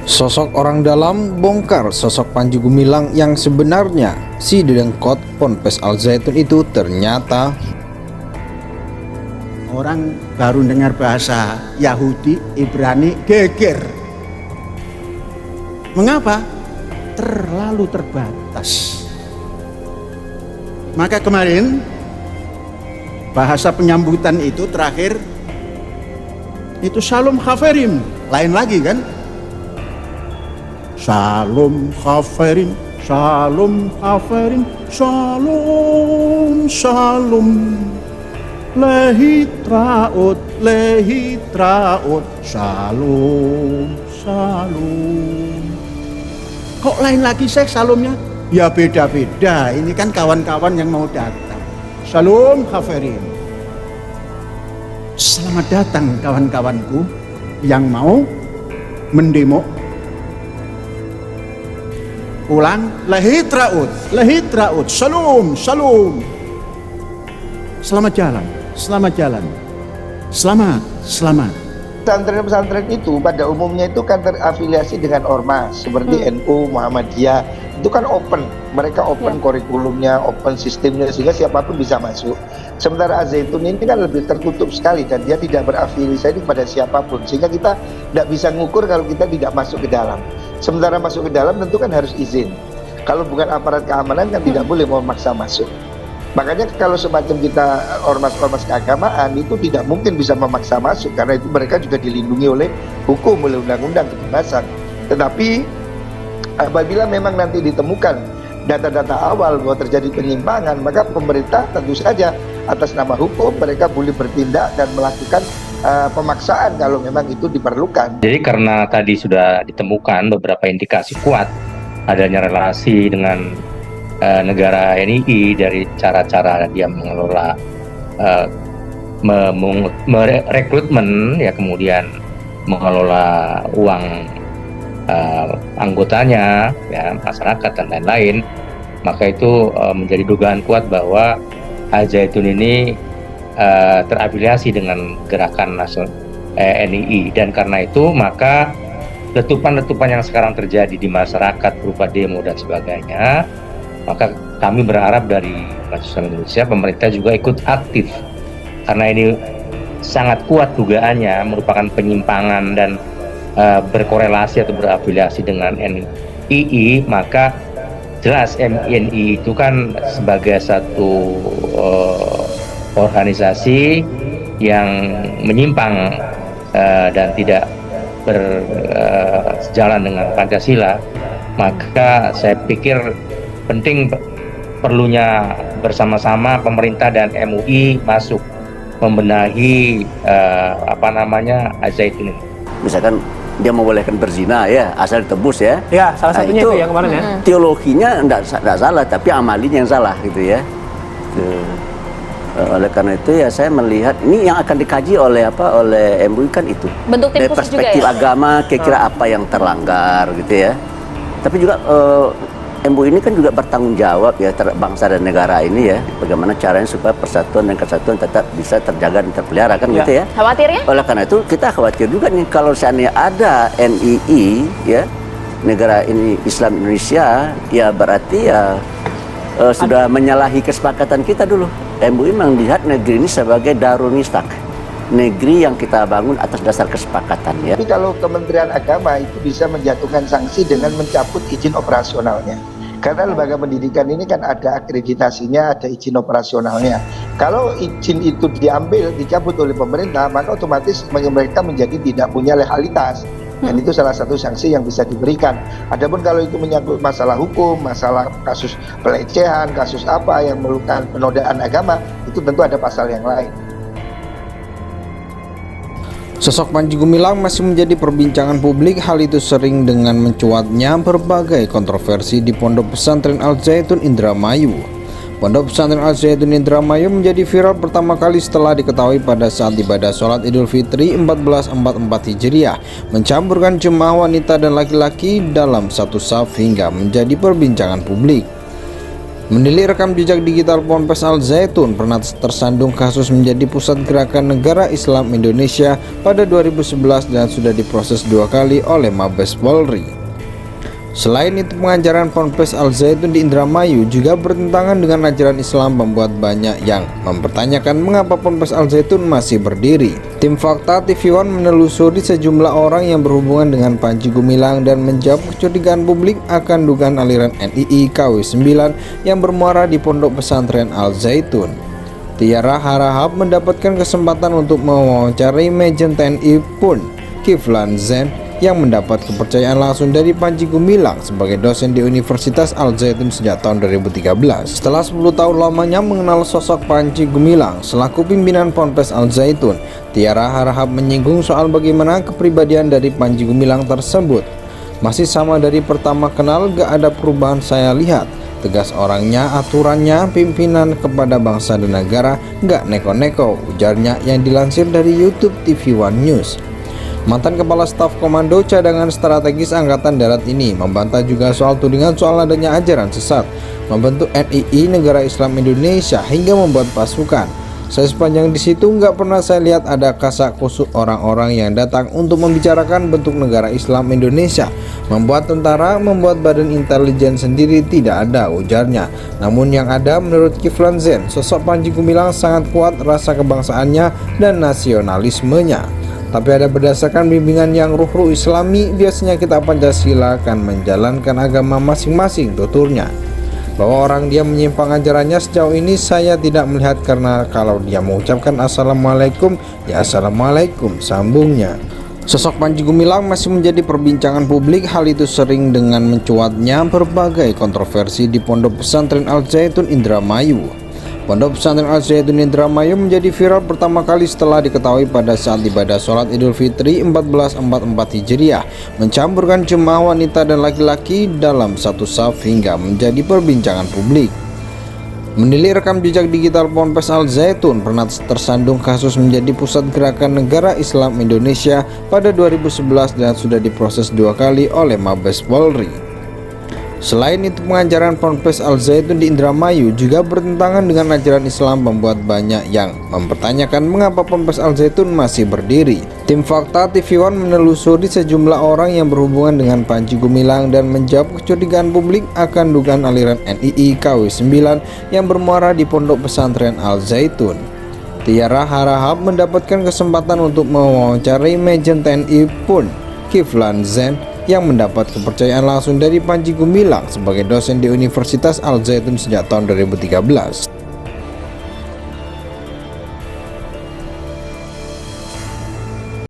Sosok orang dalam bongkar sosok Panji Gumilang yang sebenarnya. Si dedengkot Ponpes Al Zaitun itu ternyata orang baru dengar bahasa Yahudi, Ibrani, geger. Mengapa? Terlalu terbatas. Maka kemarin bahasa penyambutan itu terakhir itu Shalom Haverim, lain lagi kan? Shalom Haverim, Shalom Haverim, Shalom, Shalom. Lehitraut, lehitraut, Shalom, Shalom. Kok lain lagi Shalomnya? Ya beda-beda, ini kan kawan-kawan yang mau datang. Shalom Haverim. Selamat datang kawan-kawanku yang mau mendemo. Ulang, lehitraut, lehitraut, Shalom, Shalom. Selamat jalan, selamat jalan, selamat, selamat. Pesantren-pesantren itu pada umumnya itu kan terafiliasi dengan ormas seperti NU, Muhammadiyah. Itu kan open, mereka open kurikulumnya, open sistemnya sehingga siapapun bisa masuk. Sementara Al-Zaitun ini kan lebih tertutup sekali dan dia tidak berafiliasi kepada siapapun sehingga kita tidak bisa ngukur kalau kita tidak masuk ke dalam. Sementara masuk ke dalam tentu kan harus izin. Kalau bukan aparat keamanan kan tidak boleh memaksa masuk. Makanya kalau semacam kita ormas-ormas keagamaan itu tidak mungkin bisa memaksa masuk karena itu mereka juga dilindungi oleh hukum, oleh undang-undang kebebasan. Tetapi apabila memang nanti ditemukan data-data awal bahwa terjadi penyimpangan, maka pemerintah tentu saja atas nama hukum mereka boleh bertindak dan melakukan pemaksaan kalau memang itu diperlukan. Jadi karena tadi sudah ditemukan beberapa indikasi kuat adanya relasi dengan negara NII dari cara-cara dia mengelola merekrutmen, ya kemudian mengelola uang anggotanya, ya masyarakat dan lain-lain, maka itu menjadi dugaan kuat bahwa Al-Zaitun ini terafiliasi dengan gerakan nasional NII, dan karena itu maka letupan-letupan yang sekarang terjadi di masyarakat berupa demo dan sebagainya, maka kami berharap dari Mahasiswa Indonesia, pemerintah juga ikut aktif karena ini sangat kuat dugaannya merupakan penyimpangan dan berkorelasi atau berafiliasi dengan NII. Maka jelas NII itu kan sebagai satu organisasi yang menyimpang dan tidak berjalan dengan Pancasila. Maka saya pikir penting perlunya bersama-sama pemerintah dan MUI masuk membenahi Al-Zaitun ini. Misalkan dia membolehkan berzina, ya asal ditebus, ya. Ya, salah satunya itu yang kemarin, ya. Teologinya enggak salah, tapi amalinya yang salah gitu, ya. Oleh karena itu ya saya melihat ini yang akan dikaji oleh MUI kan itu. Bentuk tim dari khusus perspektif juga, ya? agama, kira-kira apa yang terlanggar gitu, ya. Tapi juga MUI ini kan juga bertanggung jawab ya terhadap bangsa dan negara ini, ya. Bagaimana caranya supaya persatuan dan kesatuan tetap bisa terjaga dan terpelihara kan, gitu, ya. Khawatir, ya? Oleh karena itu kita khawatir juga nih kalau seandainya ada NII, ya, negara ini Islam Indonesia, ya berarti ya sudah menyalahi kesepakatan kita dulu. MUI melihat negeri ini sebagai Darul Mistak, negeri yang kita bangun atas dasar kesepakatan, ya. Tapi kalau Kementerian Agama itu bisa menjatuhkan sanksi dengan mencabut izin operasionalnya. Karena lembaga pendidikan ini kan ada akreditasinya, ada izin operasionalnya. Kalau izin itu diambil, dicabut oleh pemerintah, maka otomatis mereka menjadi tidak punya legalitas. Dan itu salah satu sanksi yang bisa diberikan. Adapun kalau itu menyangkut masalah hukum, masalah kasus pelecehan, kasus apa yang memerlukan penodaan agama, itu tentu ada pasal yang lain. sosok Panji Gumilang masih menjadi perbincangan publik. Hal itu sering dengan mencuatnya berbagai kontroversi di Pondok Pesantren Al-Zaitun Indramayu. Pondok Pesantren Al-Zaitun Indramayu menjadi viral pertama kali setelah diketahui pada saat ibadah sholat Idul Fitri 1444 Hijriah mencampurkan jemaah wanita dan laki-laki dalam satu saf hingga menjadi perbincangan publik. Menilik rekam jejak digital Ponpes Al Zaitun pernah tersandung kasus menjadi pusat gerakan negara Islam Indonesia pada 2011 dan sudah diproses 2 kali oleh Mabes Polri. Selain itu, pengajaran Ponpes Al Zaitun di Indramayu juga bertentangan dengan ajaran Islam, membuat banyak yang mempertanyakan mengapa Ponpes Al Zaitun masih berdiri. Tim Fakta TV One menelusuri sejumlah orang yang berhubungan dengan Panji Gumilang dan menjawab kecurigaan publik akan dugaan aliran NII KW9 yang bermuara di Pondok Pesantren Al Zaitun. Tiara Harahap mendapatkan kesempatan untuk mewawancarai Majen TNI Purn Kiflan Zen yang mendapat kepercayaan langsung dari Panji Gumilang sebagai dosen di Universitas Al Zaitun sejak tahun 2013. Setelah 10 tahun lamanya mengenal sosok Panji Gumilang selaku pimpinan Ponpes Al Zaitun, Tiara Harahap menyinggung soal bagaimana kepribadian dari Panji Gumilang tersebut. Masih sama dari pertama kenal, gak ada perubahan saya lihat. Tegas orangnya, aturannya, pimpinan kepada bangsa dan negara, gak neko-neko, ujarnya yang dilansir dari YouTube TV One News. Mantan Kepala Staf Komando Cadangan Strategis Angkatan Darat ini membantah juga soal tudingan soal adanya ajaran sesat, membentuk NII Negara Islam Indonesia hingga membuat pasukan. Saya sepanjang di situ nggak pernah saya lihat ada kasak kusuk orang-orang yang datang untuk membicarakan bentuk negara Islam Indonesia, membuat tentara, membuat badan intelijen sendiri, tidak ada, ujarnya. Namun yang ada menurut Kiflan Zen, sosok Panji Gumilang sangat kuat rasa kebangsaannya dan nasionalismenya. Tapi ada berdasarkan bimbingan yang ruh-ruh Islami, biasanya kita Pancasila akan menjalankan agama masing-masing, tuturnya. Bahwa orang dia menyimpang ajarannya sejauh ini saya tidak melihat, karena kalau dia mengucapkan Assalamualaikum, ya Assalamualaikum, sambungnya. Sosok Panji Gumilang masih menjadi perbincangan publik. Hal itu sering dengan mencuatnya berbagai kontroversi di Pondok Pesantren Al Zaitun Indramayu. Pondok Pesantren Al Zaitun Indramayu menjadi viral pertama kali setelah diketahui pada saat ibadah sholat Idul Fitri 1444 Hijriah mencampurkan jemaah wanita dan laki-laki dalam satu saf hingga menjadi perbincangan publik. Menilik rekam jejak digital Ponpes Al Zaitun pernah tersandung kasus menjadi pusat gerakan negara Islam Indonesia pada 2011 dan sudah diproses 2 kali oleh Mabes Polri. Selain itu, pengajaran Ponpes Al Zaitun di Indramayu juga bertentangan dengan ajaran Islam, membuat banyak yang mempertanyakan mengapa Ponpes Al Zaitun masih berdiri. Tim Fakta TV One menelusuri sejumlah orang yang berhubungan dengan Panji Gumilang dan menjawab kecurigaan publik akan dugaan aliran NII KW9 yang bermuara di Pondok Pesantren Al Zaitun. Tiara Harahap mendapatkan kesempatan untuk mewawancarai Majen TNI Purn Kiflan Zen yang mendapat kepercayaan langsung dari Panji Gumilang sebagai dosen di Universitas Al Zaitun sejak tahun 2013.